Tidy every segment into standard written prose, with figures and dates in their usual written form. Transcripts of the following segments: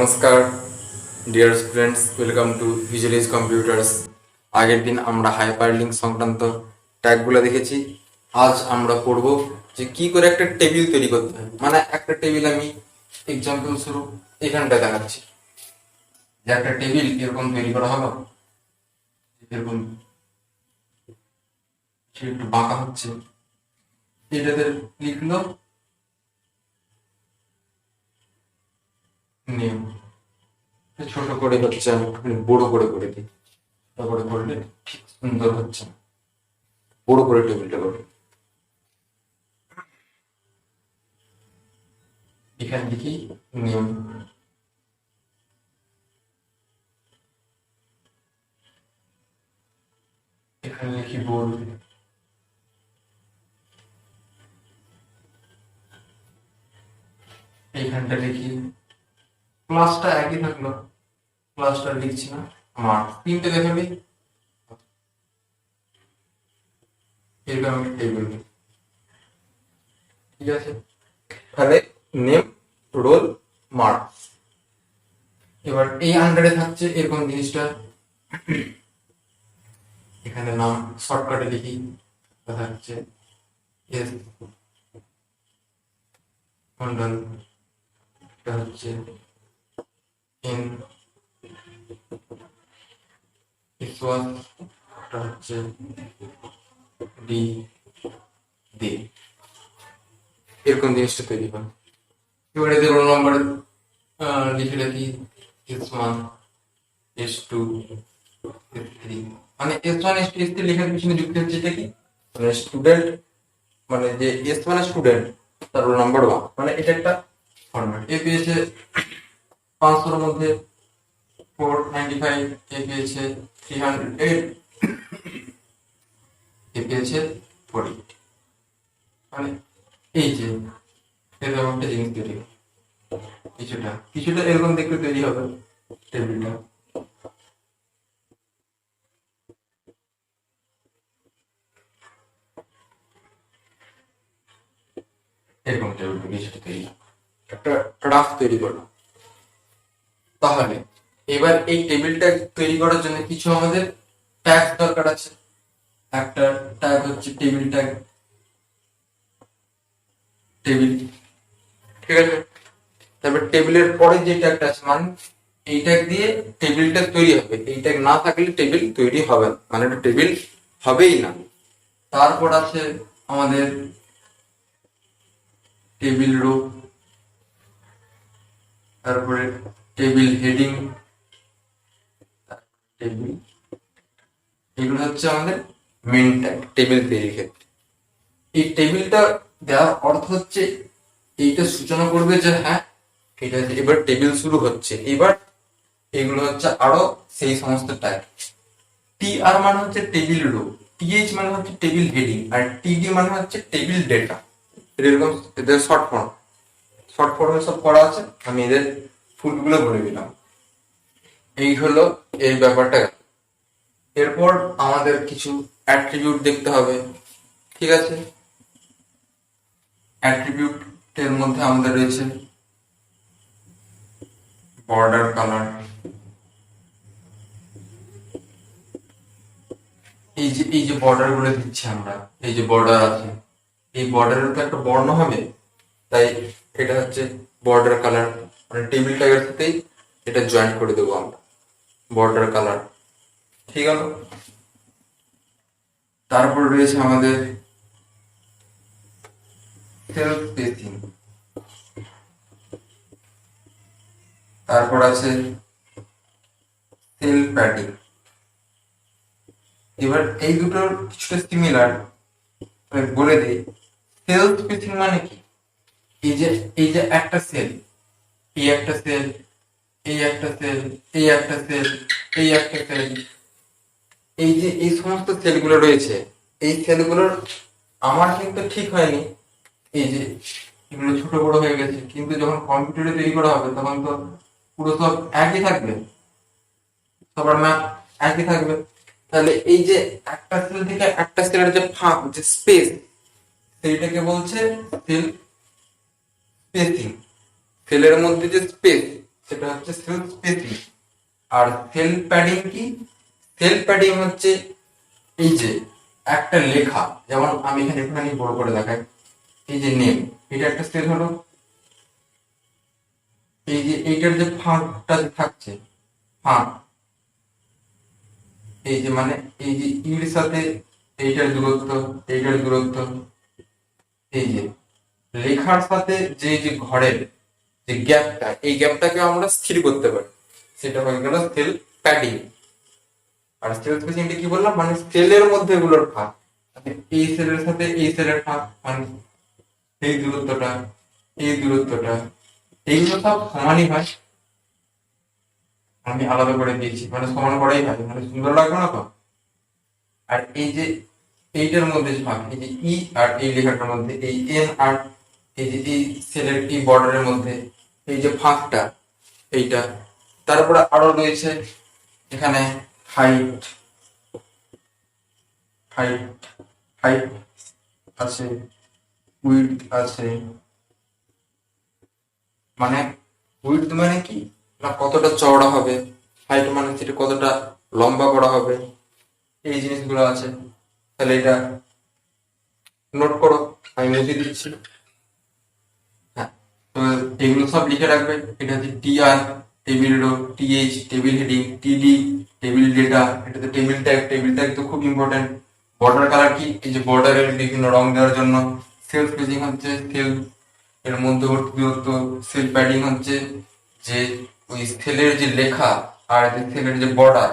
নমস্কার dear students, welcome to Visualize Computers. আগের দিন আমরা হাইপারলিঙ্ক সংক্রান্ত ট্যাগগুলো দেখেছি। আজ আমরা পড়ব যে কি করে একটা টেবিল তৈরি করতে হয়। মানে একটা টেবিল আমি এক্সাম্পল স্বরূপ এখানটা দেখাচ্ছি যে একটা টেবিল এরকম তৈরি করা হলো, এরকম একটু বাঁকা হচ্ছে, এটাতে লিখলো নিয়ম। ছোট করে হচ্ছে, আমি একটুখানি বড় করে দিই, ছোট করে করলে ঠিক সুন্দর হচ্ছে না, বড় করে টেবিলটা করে এখান থেকেই নিয়ম। এখানে লিখি বোর্ড, এইখানটা লিখি ক্লাসটা একই থাকলো, ক্লাসটা লিখছি না, মার্ক তিনটে দেখাবি এরকম একটা টেবিল। ঠিক আছে, তাহলে নেম, রোল, মার্ক। এবার এই আন্ডারে থাকছে এরকম জিনিসটা, এখানে নাম শর্টকাটে লিখি, কথা হচ্ছে এস মন্ডল, এটা হচ্ছে এন ইসওয়াস, এটা হচ্ছে ডি দে, এরকম জিনিসটা তৈরি হয়। এবারে যে রোল নাম্বার লিখে রাখি S1 S2 S3, মানে S1 S2 S3 লেখার পিছনে যুক্তি হচ্ছে এটা কি, মানে স্টুডেন্ট, মানে যে S1 স্টুডেন্ট তার রোল নাম্বার 1, মানে এটা একটা ফরম্যাট। এ পেয়েছে 500 এর মধ্যে 495, এ পেয়েছে 308, এ পেয়েছে 40, মানে এই যে এরকম একটা জিনিস তৈরি হবে। কিছুটা কিছুটা এরকম দেখতে তৈরি হবে টেবিলটা। এরকম টেবিলটা কিছুটা তৈরি, একটা রাফ তৈরি করলাম। তাহলে এবার এই টেবিলটা তৈরি করার জন্য কিছু আমাদের ট্যাগ দরকার আছে। একটা ট্যাগ হচ্ছে টেবিল ট্যাগ, টেবিল, ঠিক আছে। তারপর টেবিলের পরে যে ট্যাগটা আছে, মানে এই ট্যাগ দিয়ে টেবিলটা তৈরি হবে, এই ট্যাগ না থাকলে টেবিল তৈরি হবে না, মানে এটা টেবিল হবেই না। তারপর আছে আমাদের টেবিল রো, তারপরে টেবিল হেডিং, টেবিল, এগুলো হচ্ছে আমাদের মেন ট্যাগ টেবিল তৈরির ক্ষেত্রে। এই টেবিলটা দেওয়ার অর্থ হচ্ছে এইটা সূচনা করবে যে হ্যাঁ এটা এবার টেবিল শুরু হচ্ছে। এবার এগুলো হচ্ছে আরো সেই সমস্ত ট্যাগ। টি আর মানে হচ্ছে টেবিল রো, টিএইচ মানে হচ্ছে টেবিল হেডিং, আর টিডি মানে হচ্ছে টেবিল ডেটা। এরকম এদের শর্ট ফর্মে সব করা আছে, আমি এদের ফুলগুলো বলে দিলাম। এই হলো এই ব্যাপারটা। এরপর আমাদের কিছু অ্যাট্রিবিউট দেখতে হবে, ঠিক আছে। অ্যাট্রিবিউটের মধ্যে আমাদের রয়েছে বর্ডার কালার, এই যে বর্ডার গুলো দিচ্ছি আমরা, এই যে বর্ডার আছে, এই বর্ডারের তো একটা বর্ণ হবে, তাই এটা হচ্ছে বর্ডার কালার, মানে টেবিল ট্যাগের সাথেই এটা জয়েন করে দেবো আমরা, বর্ডার কালার, ঠিক আছে। তারপর রয়েছে আমাদের সেল স্পেসিং, তারপর আছে সেল প্যাডিং। এবার এই দুটোর কিছুটা সিমিলার, বলে দিই। সেল স্পেসিং মানে কি, এই যে একটা সেল, এই একটা সেল, এই একটা সেল, এই একটা সেল, এই একটা সেল, এই যে এই সমস্ত সেলগুলো রয়েছে, এই সেলগুলোর আমার কিন্তু ঠিক হয়নি, এই যে এগুলো ছোট বড় হয়ে গেছে, কিন্তু যখন কম্পিউটারে তৈরি করা হবে তখন তো পুরো সব একই থাকবে, সবার ম্যাপ একই থাকবে। তাহলে এই যে একটা সেল থেকে একটা সেলের যে ফাঁক, যে স্পেস, সেইটাকে বলছে সেল স্পেসিং। সেলের মধ্যে যে স্পেস, সেটা হচ্ছে সেল স্পেসিং। আর সেল প্যাডিং কি? সেল প্যাডিং হচ্ছে এই যে একটা লেখা, যেমন আমি এখানে একটুখানি বড় করে দেখাই, এই যে নেম, এটা একটা সেল হলো। এই যে এইটার যে ফাঁকটা যে থাকছে, ফাঁক, এই যে মানে এই যে ইর সাথে এইটার দূরত্ব, এইটার দূরত্ব, এই যে লেখার সাথে যে যে ঘরের যে গ্যাপটা, এই গ্যাপটাকে আমরা স্থির করতে পারি, সেটা হয়ে গেল সেল প্যাডিং। আর সেল স্পেসিংটা কি বললাম, মানে সেলের মধ্যে এগুলোর ফাঁক, মানে এই সেলের সাথে এই সেলের ফাঁক, মানে এই দূরত্বটা, এই দূরত্বটা, এইগুলো সব সমানই হয়। আমি আলাদা করে দিয়েছি, মানে সমান করাই হয়, মানে সুন্দর লাগবে না তো। আর এই যে এইটার মধ্যে যে ফাঁক, এই যে ই আর এই লেখাটার মধ্যে, এই এন আর এই যে এই সেলের এই বর্ডারের মধ্যে এই যে ফাঁকটা, এইটা। তারপরে আরো রয়েছে এখানে হাইট, হাইট, হাইট আছে, উইডথ আছে। মানে উইডথ মানে কি না, কতটা চওড়া হবে, হাইট মানে সেটা কতটা লম্বা করা হবে, এই জিনিসগুলো আছে। তাহলে এটা নোট করো, আমি মুছে দিচ্ছি। হ্যাঁ, তো এগুলো সব লিখে রাখবে। এটা হচ্ছে TR, table row, TH, table heading, TD, table data, এটাতে টেবিল ট্যাগ, টেবিল ট্যাগ তো খুব ইম্পর্টেন্ট। বর্ডার কালার কি? এই যে বর্ডারের বিভিন্ন রং দেওয়ার জন্য। সেল স্পেসিং হচ্ছে সেল এর মধ্যবর্তী দূরত্ব। সেল প্যাডিং হচ্ছে যে ওই সেলের যে লেখা আর যে সেলের যে বর্ডার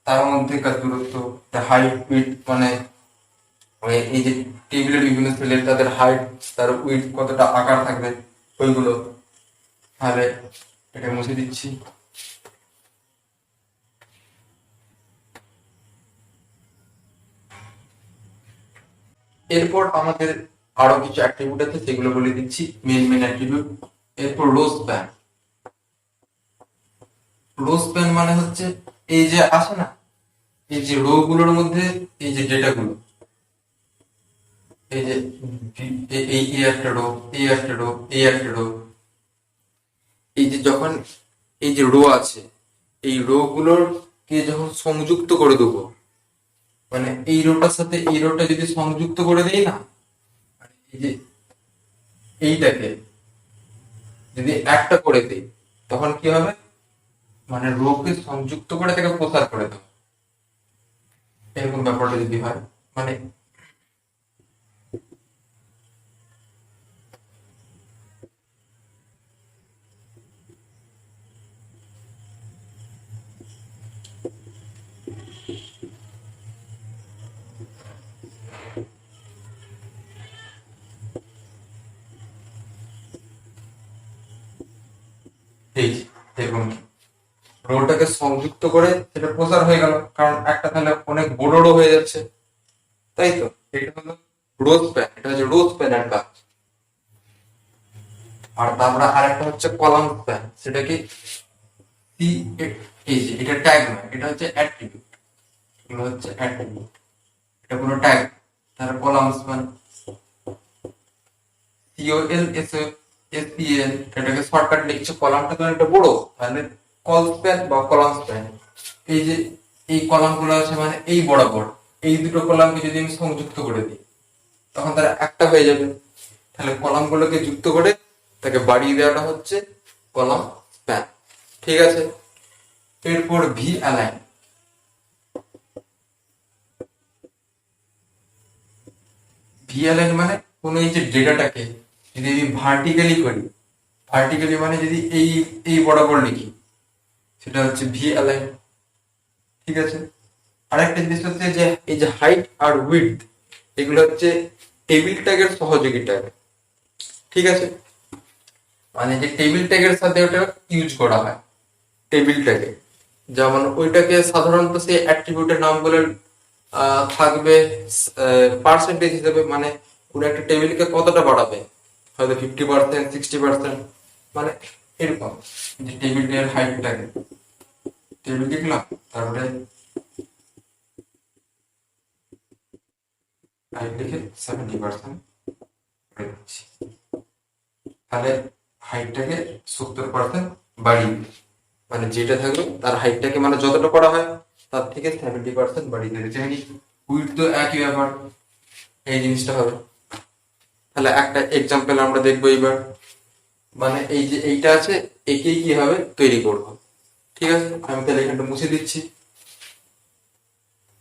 তার মধ্যেকার দূরত্ব। হাইট উইডথ মানে এই যে টেবিলের বিভিন্ন সেলের তাদের হাইট, তার উইডথ কতটা আকার থাকবে, ওইগুলো। তাহলে এটা মুছে দিচ্ছি। এরপর আমাদের আরো কিছু অ্যাট্রিবিউট আছে, সেগুলো বলে দিচ্ছি, মেন মেন অ্যাট্রিবিউট। এরপর রো স্প্যান। রো স্প্যান মানে হচ্ছে এই যে আছে না, এই যে রো গুলোর মধ্যে এই যে ডেটা গুলো, এই যে এই একটা রো, এই একটা রো, এই একটা রো, এই যে যখন এই যে রো আছে, এই রো গুলোর কে যখন সংযুক্ত করে দেবো, মানে এই রোটার সাথে এই রোটা যদি সংযুক্ত করে দেই না, মানে এই যে এইটাকে যদি একটা করে দিই, তখন কি হবে, মানে রো কে সংযুক্ত করে তাকে প্রসার করে দেবো, এরকম ব্যাপারটা যদি হয়, মানে এই যে দেখুন, রোটাকে সংযুক্ত করে সেটা প্রসার হয়ে গেল, কারণ একটা তাহলে অনেক বড় রো হয়ে যাচ্ছে, তাই তো। এটা হলো রো স্প্যান, এটা হচ্ছে রো স্প্যানের কাজ। আর তারপরে আরেকটা হচ্ছে কলাম স্প্যান, সেটা কি সি, এই যে এটা ট্যাগ নয়, এটা হচ্ছে অ্যাট্রিবিউট, এগুলো হচ্ছে অ্যাট্রিবিউট, এটা কোনো ট্যাগ। তাহলে column span, COL S S P L, এটাকে শর্টকাট লিখছে, কলামটা তো একটা বড়, তাহলে কল স্প্যান বা কলাম স্প্যান। এই যে এই কলাম গুলো আছে মানে এই বরাবর এই দুটো কলামকে যদি আমি সংযুক্ত করে দিই, তখন তারা একটা হয়ে যাবে। তাহলে কলাম গুলোকে যুক্ত করে তাকে বাড়িয়ে দেওয়াটা হচ্ছে কলাম স্প্যান। ঠিক আছে। এরপর ভি অ্যালাইন। ভি অ্যালাইন মানে কোন এই যে ডেটাটাকে যদি আমি ভার্টিক্যালি করি, ভার্টিক্যালি মানে যদি এই এই বরাবর লিখি, সেটা হচ্ছে ভি অ্যালাইন। ঠিক আছে। আরেকটা জিনিস হচ্ছে যে এই যে হাইট আর উইডথ, এগুলো হচ্ছে টেবিল ট্যাগের সহযোগী ট্যাগ। ঠিক আছে। মানে যে টেবিল ট্যাগের সাথে ওটা ইউজ করা হয়, টেবিল ট্যাগে। যেমন ওইটাকে সাধারণত সেই অ্যাট্রিবিউটের নামগুলো থাকবে পার্সেন্টেজ হিসেবে, মানে কোনো একটা টেবিলকে কতটা বাড়াবে, হয়তো 50%, 60%, মানে এরকম। যে টেবিলের হাইটটাকে টেবিল লিখলাম, তারপরে হাইট লিখে 70% করে দিচ্ছি, তাহলে হাইটটাকে 70% বাড়িয়ে দিই। মানে যেটা থাকবে তার হাইটটাকে মানে যতটা করা হয় তার থেকে 70% বাড়িয়ে দেবে। যেমনি উইথ তো একই ব্যাপার, এই জিনিসটা হবে। তাহলে একটা এক্সাম্পল আমরা দেখবো এইবার, মানে এই যে এইটা আছে একেই কি হবে তৈরি করবো। ঠিক আছে, আমি তাহলে এখানটা মুছে দিচ্ছি,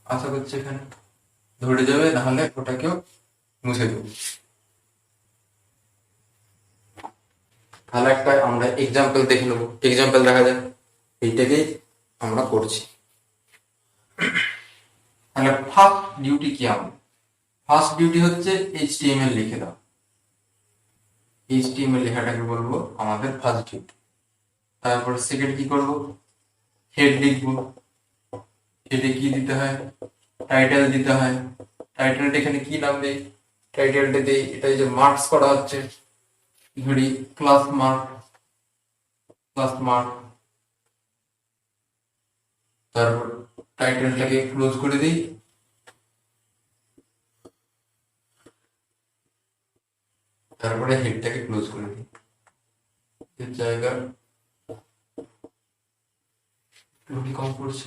আশা করছি এখানে ধরে যাবে, নাহলে ওটাকেও মুছে দেবো। তাহলে একটা আমরা এক্সাম্পল দেখে নেবো, এক্সাম্পল দেখা যাক, এইটাকেই আমরা করছি। তাহলে ফার্স্ট ডিউটি কি আমাদের? ফার্স্ট ডিউটি হচ্ছে HTML লিখে দাও। HTML লেখাটাকে বলবো আমাদের ফার্স্ট ডিউটি। তারপর সেকেন্ড কি করব, হেড লিখবো। হেডে কি দিতে হয়, টাইটেল দিতে হয়। টাইটেলটা এখানে কি নাম দেই, টাইটেলটা দেই এটা যে মার্কস করা হচ্ছে, ধরি ক্লাস মার্ক, ক্লাস মার্ক। তারপর টাইটেলটাকে ক্লোজ করে দিই, তারপরে হেডটাকে ক্লোজ করে দিই। এর জায়গা একটু কম করছে,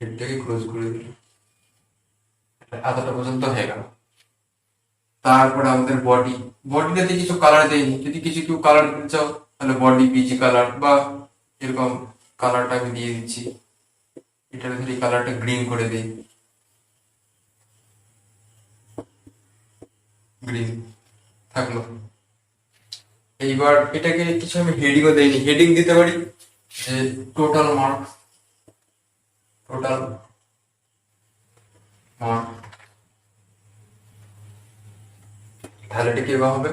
হেডটাকে ক্লোজ করে দিই, এতটা পর্যন্ত হয়ে গেল। তারপরে আমাদের বডি, বডিটাতে কিছু কালার দেয়নি, যদি কিছু কেউ কালার দিতে চাও তাহলে বডি বিজি কালার বা এরকম কালারটা আমি দিয়ে দিচ্ছি। এটার ধরি কালারটা গ্রিন করে দিই, গ্রিন থাকলো। এইবার এটাকে কিছু আমি হেডিংও দেইনি, হেডিং দিতে পারি যে টোটাল মার্ক, টোটাল মার্ক। তাহলে এটা কি হবে,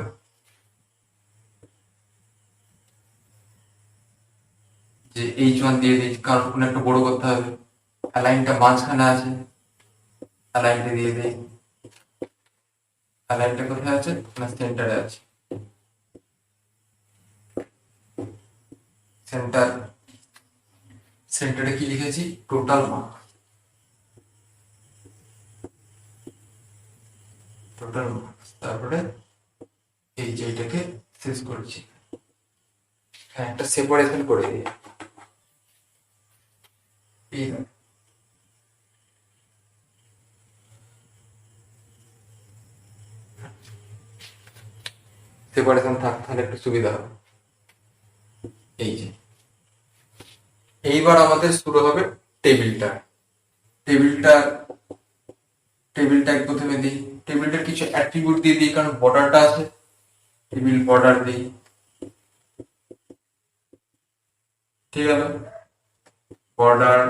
যে H1 দিয়ে দিই, কারণ কোনো একটা বড় করতে হবে। অ্যালাইনটা মাঝখানে আছে, অ্যালাইনটা দিয়ে দিই। অ্যালাইনটা কোথায় আছে না সেন্টারে আছে, সেন্টার। সেন্টারে কি লিখেছি, টোটাল মার্ক, টোটাল মার্ক। তারপরে এই যে এটাকে শেষ করছি, হ্যাঁ একটা সেপারেশন করে দিই। সেপারেশন থাক, তাহলে একটু সুবিধা হবে। এই যে এইবার আমাদের শুরু হবে টেবিলটা। টেবিলটা টেবিলটা প্রথমে দিই, টেবিলটার কিছু অ্যাট্রিবিউট দিয়ে দিই, কারণ বর্ডারটা আছে, টেবিল বর্ডার দিই। ঠিক আছে, বর্ডার,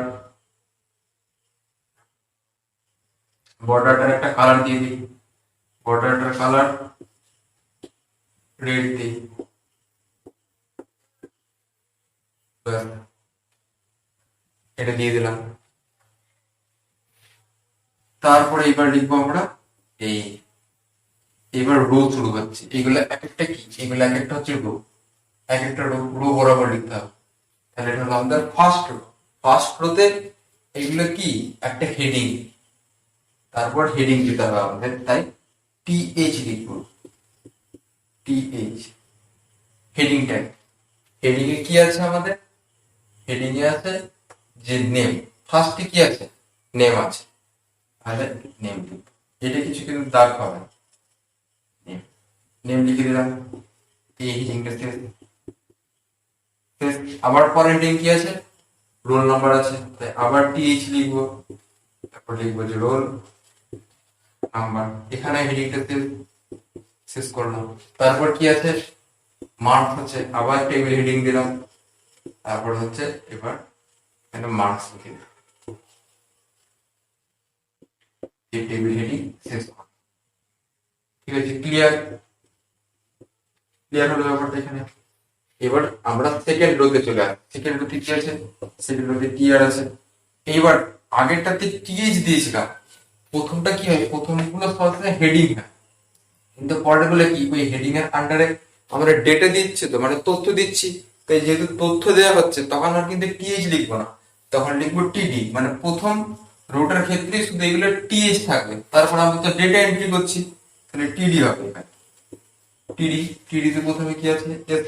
বর্ডারটার একটা কালার দিয়ে দিই, বর্ডারটার কালার রেড দিই। এটা দিয়ে দিলাম। তারপরে এবার লিখবো আমরা এই, এবার রো শুরু হচ্ছে। এগুলো এক একটা কি, এগুলো এক একটা হচ্ছে রো, এক একটা রো, রো বরাবর লিখতে হবে। তাহলে এটা হলো আমাদের ফার্স্ট রো। ফার্স্ট রোতে এগুলো কি একটা হেডিং, তারপর হেডিং দিতে হবে আমাদের, তাই TH লিখবো, TH হেডিং ট্যাগ। হেডিং এ কি আছে আমাদের, হেডিং এ আছে যে নেম, ফার্স্টে কি আছে নেম আছে, তাহলে নেম লিখবো। এটা কিছু কিন্তু দাগ পাবে, নেম, নেম লিখে দিলাম। এই হেডিংটা শেষ। আবার পরের হেডিং কি আছে, রোল নাম্বার আছে, তাই আবার TH লিখবো, তারপর লিখবো যে রোল নাম্বার। এখানে হেডিংটা শেষ করলাম। তারপর কি আছে, মার্কস হচ্ছে, আবার টেবিল হেডিং দিলাম, তারপর হচ্ছে এবার একটা মার্কস লিখে দিলাম। এই টেবিল হেডিং শেষ করলাম। ঠিক আছে, ক্লিয়ার, ক্লিয়ার হলো ব্যাপারটা এখানে। এবার আমরা সেকেন্ড রোতে চলে আসি। সেকেন্ড রোতে কি আছে, সেকেন্ড রোতে টিআর আছে। এইবার আগেরটাতে টিএইচ দিয়েছিলাম, প্রথমটা কি হয়, প্রথমগুলো সবসময় হেডিং হয়, কিন্তু পরের গুলো কি ওই হেডিং এর আন্ডারে আমরা ডেটা দিচ্ছি, তো মানে তথ্য দিচ্ছি, তাই যেহেতু তথ্য দেওয়া হচ্ছে তখন আর কিন্তু টিএইচ লিখবো না, তখন লিখবো টিডি। মানে প্রথম রোটার ক্ষেত্রে শুধু এগুলো টিএইচ থাকবে, তারপর আমরা তো ডেটা এন্ট্রি করছি, তাহলে টিডি হবে এখানে। টিডি, টিডিতে প্রথমে কি আছে, এস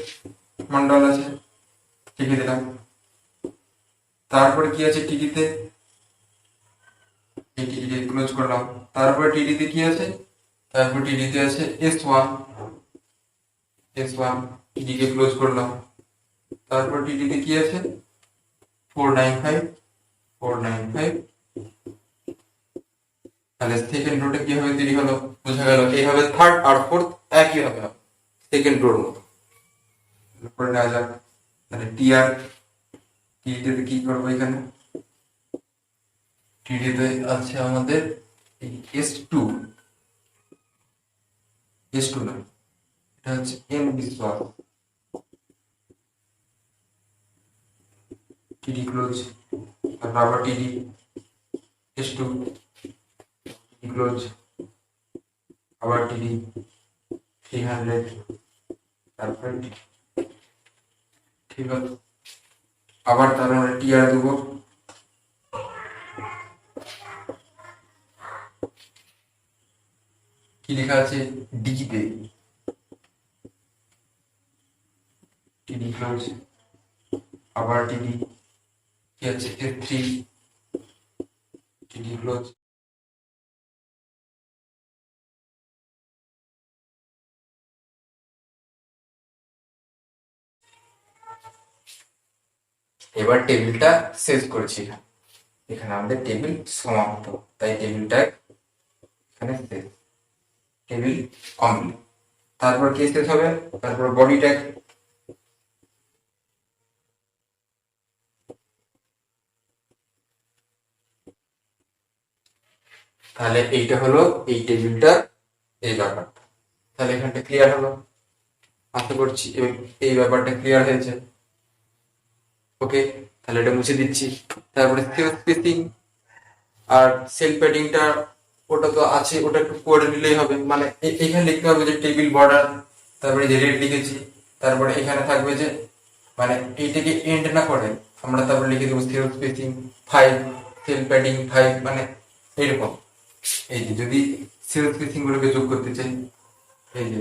মন্ডল আছে, লিখে দিলাম। তারপরে কি আছে টিডিতে, এই টিডি ক্লোজ করলাম। তারপরে টিডিতে কি আছে, তারপর টিডিতে আছে S1, S1 টিডিকে ক্লোজ করলাম। তারপর টিডিতে কি আছে 495, 495। তাহলে সেকেন্ড রোটা কিভাবে তৈরি হলো বোঝা গেল। এইভাবে থার্ড আর ফোর্থ একই হবে সেকেন্ড রোর মতো করে নেওয়া যাক। তাহলে টিআর, টিডিতে কি করবো, এখানে টিডিতে আছে আমাদের S2, S2 না, এটা হচ্ছে এম বিশ্বাস, টিডি ক্লোজ। তারপর আবার টিডি S2 ক্লোজ, আবার টিডি 300, তারপরে ঠিক আছে। আবার তার আমরা টিআর দেবো, কি লেখা আছে ডিতে, টিডি ক্লোজ, আবার টিডি কি আছে F3, টিডি ক্লোজ। এবার টেবিলটা শেষ করছি, এখানে আমাদের টেবিল সমাপ্ত, তাই টেবিলটা এখানে শেষ, টেবিল কমপ্লিট। তারপর কি শেষ হবে, তারপর বডি ট্যাগ। তাহলে এইটা হলো এই টেবিলটা, এই ব্যাপারটা। তাহলে এখানটা ক্লিয়ার হলো, আশা করছি এই ব্যাপারটা ক্লিয়ার হয়েছে। ওকে, তাহলে এটা মুছে দিচ্ছি। তারপরে সেলফ স্পেসিং আর সেল প্যাডিংটা, ওটা তো আছে, ওটা একটু করে নিলেই হবে। মানে এখানে লিখতে হবে যে টেবিল বর্ডার, তারপরে যে রেড লিখেছি, তারপরে এখানে থাকবে যে মানে এইটাকে এন্ড না করে আমরা তারপরে লিখে দেবো সেলফ স্পেসিং 5, সেল প্যাডিং 5, মানে এরকম। এই যে যদি সেলফ স্পেসিং গুলোকে যোগ করতে চাই, এই যে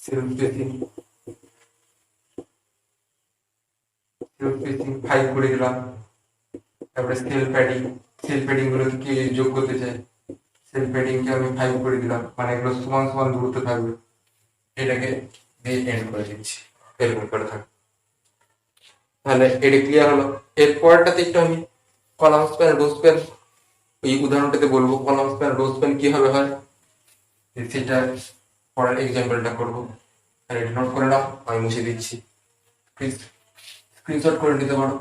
সেলফ স্পেসিং 5 করে দিলাম। তারপরে সেল প্যাডিং গুলো কি যোগ করতে চাই, সেল প্যাডিং কে আমি 5 করে দিলাম, মানে এগুলো সমান সমান দূরত্ব থাকবে। এটাকে দিয়ে এন্ড করে দিচ্ছি, এরকম করে থাকবে। তাহলে এটা ক্লিয়ার হলো। এর পরেরটাতে একটু আমি কলাম স্প্যান রো স্প্যান, এই উদাহরণটাতে বলবো কলাম স্প্যান রো স্প্যান কিভাবে হয়, সেটা পরের এক্সাম্পলটা করবো। আর এটা নোট করে নাও, আমি মুছে দিচ্ছি, প্লিজ স্ক্রিনশট করে নিতে পারো।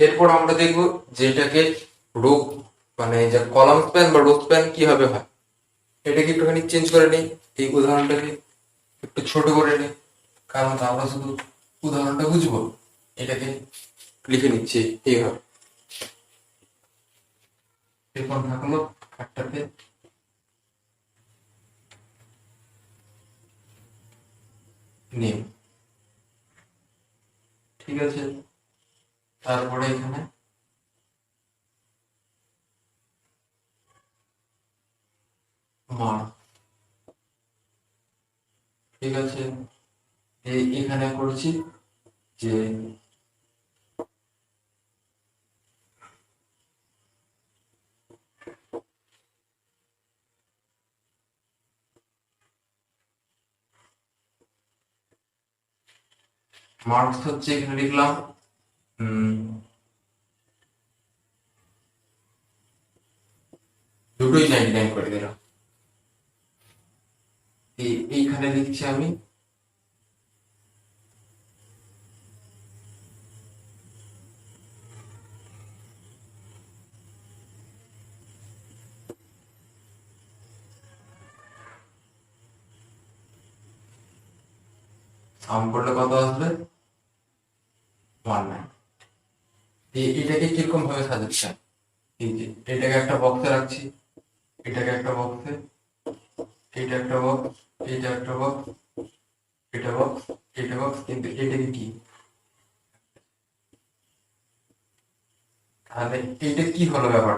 এরপর আমরা দেখব যেটাকে রো, মানে যে কলাম স্প্যান বা রো স্প্যান কিভাবে হয়। এটাকে একটুখানি চেঞ্জ করে নিই, এই উদাহরণটাকে একটু ছোট করে নিই, কারণ আমরা শুধু উদাহরণটা বুঝবো। এটাকে লিখে নিচ্ছি এইভাবে, এরকম থাকলো একটাতে নেম, ঠিক আছে। তারপরে এখানে মার্ক, ঠিক আছে। এখানে করছি যে মার্কস হচ্ছে, এখানে লিখলাম দুটোই 99 করে দিলাম। এইখানে লিখছি আমি সাম করলে কত আসবে 19। এটাকে কিরকম ভাবে সাজাচ্ছি, এই যে এটাকে একটা বক্সে রাখছি, এটাকে একটা বক্সে, এইটা একটা বক্স, এইটা একটা বক্স, এটা বক্স, এটা বক্স, কিন্তু এটাকে কি, তাহলে এটা কি হলো ব্যাপার,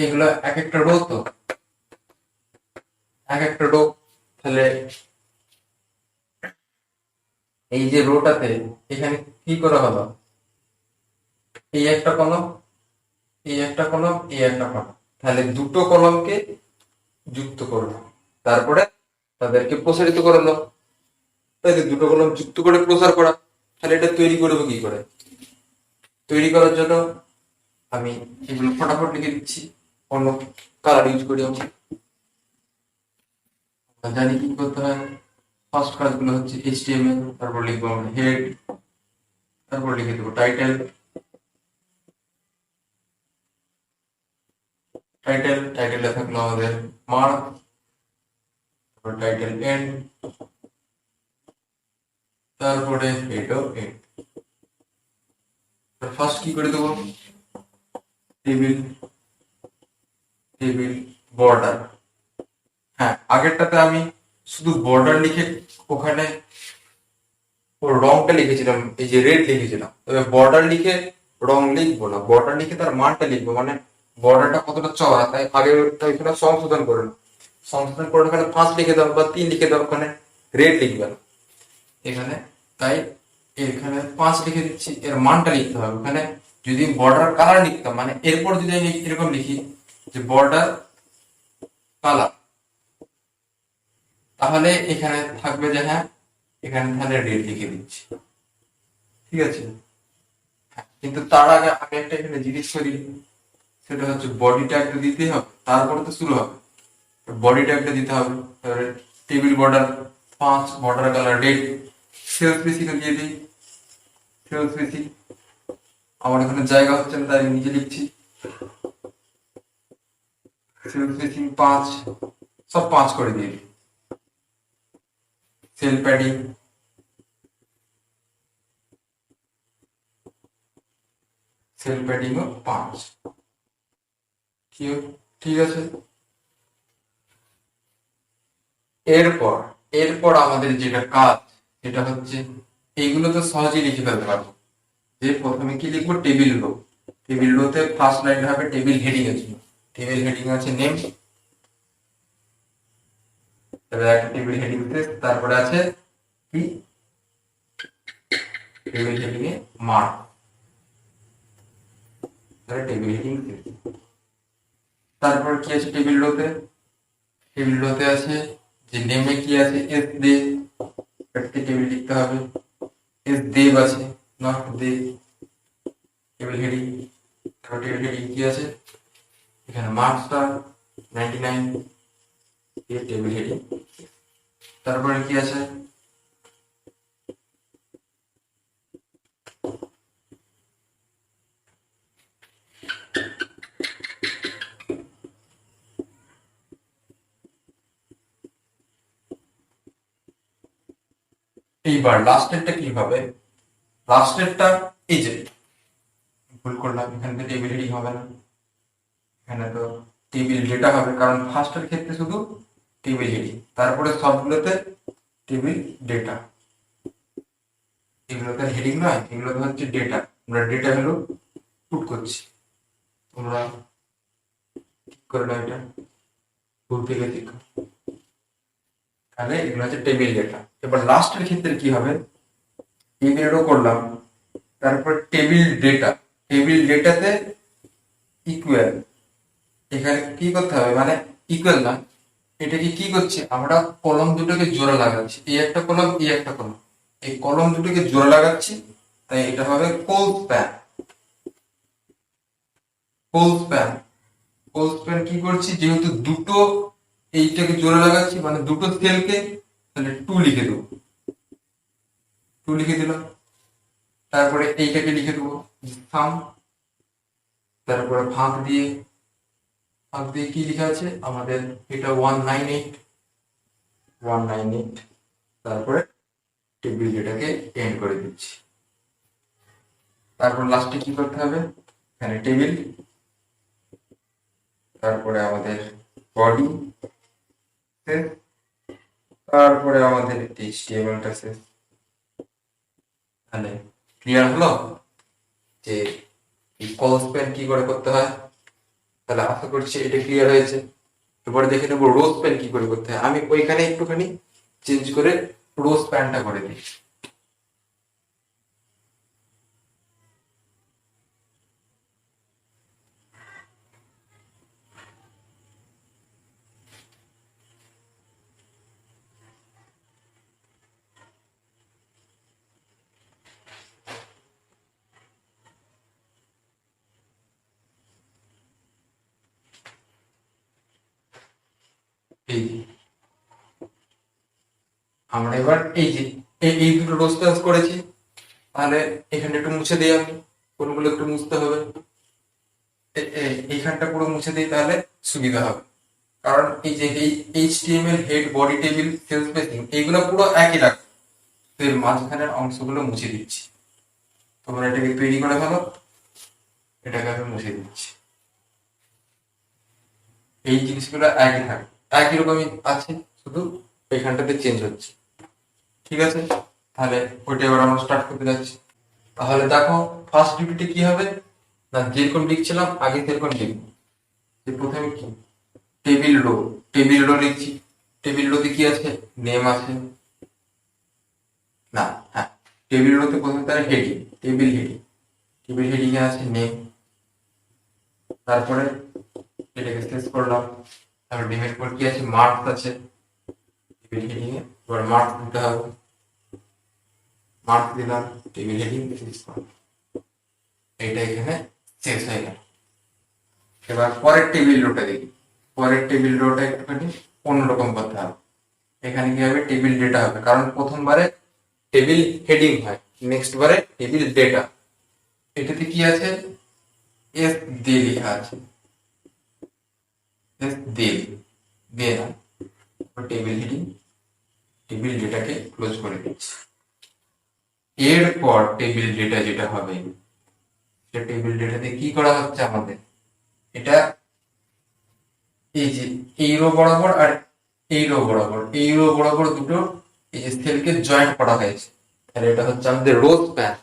এগুলো এক একটা রো, তো এক একটা রো, তাহলে এই যে রোটাতে এখানে কি করা হলো, এই একটা কলম, এই একটা কলম, এই একটা কলম, তাহলে দুটো কলমকে যুক্ত করলো, তারপরে তাদেরকে প্রসারিত করালো, তাই তো, দুটো কলম যুক্ত করে প্রসার করা। তাহলে এটা তৈরি করবো কি করে, তৈরি করার জন্য আমি এগুলো ফটাফট লিখে দিচ্ছি, অন্য কালার ইউজ করি আমি, জানি কি করতে হয়। ফার্স্ট কাজগুলো হচ্ছে HTML, তারপর লিখবো আমরা হেড, তারপর লিখে দেবো টাইটেল, টাইটেলে থাকলো আমাদের মার্ক, তারপর টাইটেল এন্ড, তারপরে হেডও এন্ড। ফার্স্ট কি করে দেবো, টেবিল, টেবিল বর্ডার। হ্যাঁ, আগেরটাতে আমি শুধু বর্ডার লিখে ওখানে ওর রংটা লিখেছিলাম, এই যে রেড লিখেছিলাম, তবে বর্ডার লিখে রং লিখবো না, বর্ডার লিখে তার মানটা লিখবো, মানে বর্ডারটা কতটা চওড়া, তাই আগে ওইখানে সংশোধন করে নাও। সংশোধন করে ওখানে 5 লিখে দাও বা 3 লিখে দাও, ওখানে রেড লিখবে না এখানে, তাই এখানে 5 লিখে দিচ্ছি, এর মানটা লিখতে হবে ওখানে। যদি বর্ডার কালার লিখতাম, মানে এরপর যদি আমি এরকম লিখি যে বর্ডার কালার, তাহলে এখানে থাকবে যে হ্যাঁ, এখানে তাহলে রেড লিখে দিচ্ছি, ঠিক আছে। কিন্তু তার আগে আমি একটা এখানে জিনিস করি, সেটা হচ্ছে বডি ট্যাগটা দিতে হবে, তারপরে তো শুরু হবে, বডি ট্যাগটা দিতে হবে। তারপরে table border 5, border colour red, cells বেসিকে দিয়ে দিই, সেলস বেসি, আমার এখানে জায়গা হচ্ছে না তাই আমি নিজে লিখছি, সেলস বেসি 5, সব 5 করে দিয়ে দিই। সেল প্যাডিং, সেল প্যাডিংও 5, ঠিক আছে। এরপর এরপর আমাদের যেটা কাজ, সেটা হচ্ছে এইগুলো তো সহজেই লিখে ফেলতে পারবো, যে প্রথমে কি লিখবো, টেবিল রো, টেবিল রোতে ফার্স্ট লাইন হবে টেবিল হেডিং এর জন্য, টেবিল হেডিং আছে নেম, তারপরে একটা টেবিল হেডিং, তারপরে আছে কি, টেবিল হেডিং এ মার্ক, তাহলে টেবিল হেডিং, তারপর কি আছে টেবিল রোতে, টেবিল রোতে আছে যে নেমে কি আছে, এস দে, একটা টেবিল লিখতে হবে, এস দেব আছে, নট দে, টেবিল হেডিং, তারপর টেবিল হেডিং কি আছে, এখানে মার্কসটা 99, এই টেবিল হেডিং, তারপরে কি আছে, এইবার লাস্টেরটা কি হবে, লাস্টেরটা এই যে ভুল করলাম, এখানে তো টেবিল হেডিং হবে না, এখানে তো টেবিল ডেটা হবে, কারণ ফার্স্টের ক্ষেত্রে শুধু টেবিল হেডিং, তারপরে সবগুলোতে টেবিল ডেটা, এগুলোতে হেডিং নয়, এগুলোতে হচ্ছে ডেটা, আমরা ডেটা ভ্যালু পুট করছি, তোমরা ঠিক করে নাও, এটা ভুল থেকে ঠিক, তাহলে এগুলো হচ্ছে টেবিল ডেটা। এবার লাস্টের ক্ষেত্রে কি হবে, টেবিল করলাম, তারপর টেবিল ডেটা, টেবিল ডেটাতে ইকুয়াল, এখানে কি করতে হবে, মানে ইকুয়াল না, এটাকে কি করছি আমরা, কলম দুটোকে জোড়া লাগাচ্ছি, এই একটা কলম, এই একটা কলম, এই কলম দুটোকে জোড়া লাগাচ্ছি, তাই এটা হবে কোল স্প্যান, কোল স্প্যান, কোল স্প্যান কি করছি, যেহেতু দুটো এইটাকে জোড়া লাগাচ্ছি, মানে দুটো সেলকে, তাহলে 2 লিখে দেবো, 2 লিখে দিলাম, তারপরে এইটাকে লিখে দেবো থাম, তারপরে ফাঁক দিয়ে কি লেখা আছে আমাদের, এটা 198, 198, তারপরে টেবিল ডেটাকে এন্ড করে দিচ্ছি, তারপর লাস্টে কি করতে হবে, এখানে টেবিল, তারপরে আমাদের বডি, তারপরে আমাদের HTML টা শেষ। তাহলে ক্লিয়ার হলো যে এই কল স্প্যান কি করে করতে হয়। তাহলে আশা করছি এটা ক্লিয়ার হয়েছে। এবারে দেখে নেবো রো স্প্যান কি করে করতে হয়। আমি ওইখানে একটুখানি চেঞ্জ করে রো স্প্যানটা করে দিই। এই যে আমরা এবার এই যে এই দুটো রো স্প্যান করেছি। তাহলে এখানে একটু মুছে দিই আমি, কোনগুলো একটু মুছতে হবে। এইখানটা পুরো মুছে দিই, তাহলে সুবিধা হবে। কারণ এই যে এই HTML head body table sell spacing এইগুলো পুরো একই রাখবে। তো এর মাঝখানের অংশগুলো মুছে দিচ্ছি। তোমরা এটাকে তৈরি করে ফেলো, এটাকে আমি মুছে দিচ্ছি। এই জিনিসগুলো একই থাকে, একই রকমই আছে, শুধু এইখানটাতে চেঞ্জ হচ্ছে। ঠিক আছে, তাহলে ওইটা এবার আমরা স্টার্ট করতে যাচ্ছি। তাহলে দেখো ফার্স্ট ডিউটিতে কি হবে না, যেরকম লিখছিলাম আগে সেরকম লিখবো। যে প্রথমে কি টেবিল রো লিখছি। টেবিল রোতে কি আছে, নেম আছে না, হ্যাঁ টেবিল রোতে প্রথমে তার হেডিং, টেবিল হেডিং এ আছে নেম। তারপরে এটাকে শেষ করলাম। তারপর নেমের পর কি আছে, মার্কস আছে টেবিল হেডিং এ। এবার মার্কস দিতে হবে, মার্কস দিলাম, টেবিল হেডিং শেষ করলাম। এটা এখানে শেষ হয়ে গেল। এবার পরের টেবিল রোটা দেখি। পরের টেবিল রোটা একটুখানি অন্যরকম করতে হবে। এখানে কি হবে, টেবিল ডেটা হবে, কারণ প্রথমবারে টেবিল হেডিং হয়, নেক্সট বারে টেবিল ডেটা। এটাতে কি আছে, এস দিয়ে লেখা আছে, এস দিয়ে না, টেবিল হেডিং টেবিল ডেটাকে ক্লোজ করে দিচ্ছি। এরপর টেবিল ডেটা যেটা হবে, সেটা টেবিল ডেটাতে কি করা হচ্ছে আমাদের, এটা এই যে এই রো বরাবর আর এই রো বরাবর দুটো এই যে সেলকে জয়েন্ট করা হয়েছে। তাহলে এটা হচ্ছে আমাদের রো স্প্যান।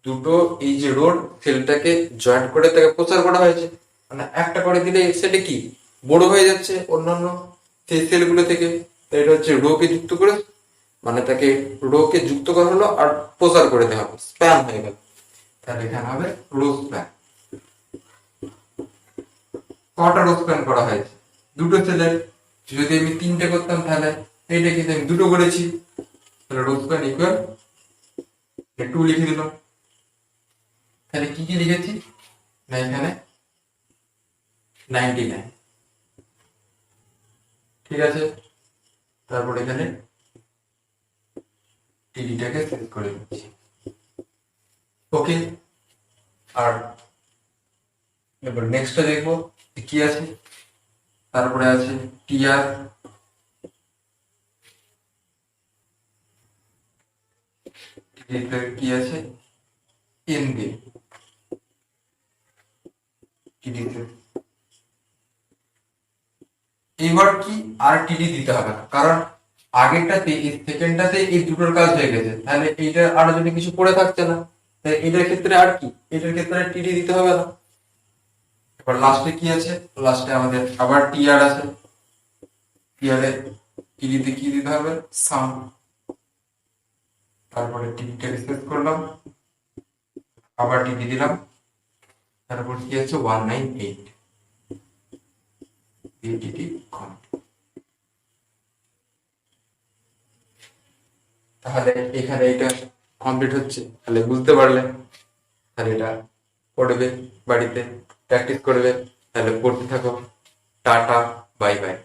দুটো এই যে রোড সেলটাকে জয়েন্ট করে তাকে প্রচার করা হয়েছে। মানে একটা করে দিলে সেটা কি বড় হয়ে যাচ্ছে অন্যান্য সেই সেলগুলো থেকে। তাই এটা হচ্ছে রো কে যুক্ত করে, মানে তাকে রো কে যুক্ত করা হলো আর প্রচার করে দেওয়া হবে, স্প্যান হয়ে গেল। তাহলে এখানে হবে রো স্প্যান। কটা রো স্প্যান করা হয়েছে, দুটো সেলের। যদি আমি তিনটে করতাম তাহলে এইটা কিন্তু আমি দুটো করেছি, তাহলে রো স্প্যান ইকুয়াল 2 লিখে দিলাম। তাহলে কি কি লিখেছি না, এখানে 99, ঠিক আছে। তারপর এখানে টিডিটাকে সেট করে দিচ্ছি, ওকে। আর এবার নেক্সটটা দেখবো কি আছে। তারপরে আছে টিআর, কি আছে এন দিয়ে টিডিতে। এবার কি আর টিডি দিতে হবে না, কারণ আগেরটাতে এই সেকেন্ডটাতে এই দুটোর কাজ হয়ে গেছে। তাহলে এইটার আর যদি কিছু পড়ে থাকছে না, তাই এটার ক্ষেত্রে আর কি, এটার ক্ষেত্রে টিডি দিতে হবে না। এবার লাস্টে কি আছে, লাস্টে আমাদের আবার টিআর আছে। টিআরে টিডিতে কি দিতে হবে, সাম। তারপরে টিডিটাকে সেট করলাম, আবার টিডি দিলাম। তারপর কি আছে 198 টিডি কম। তাহলে এখানে এটা কমপ্লিট হচ্ছে। তাহলে বুঝতে পারলে, তাহলে এটা পড়বে বাড়িতে, প্র্যাকটিস করবে। তাহলে পড়তে থাকো। Tata, bye bye.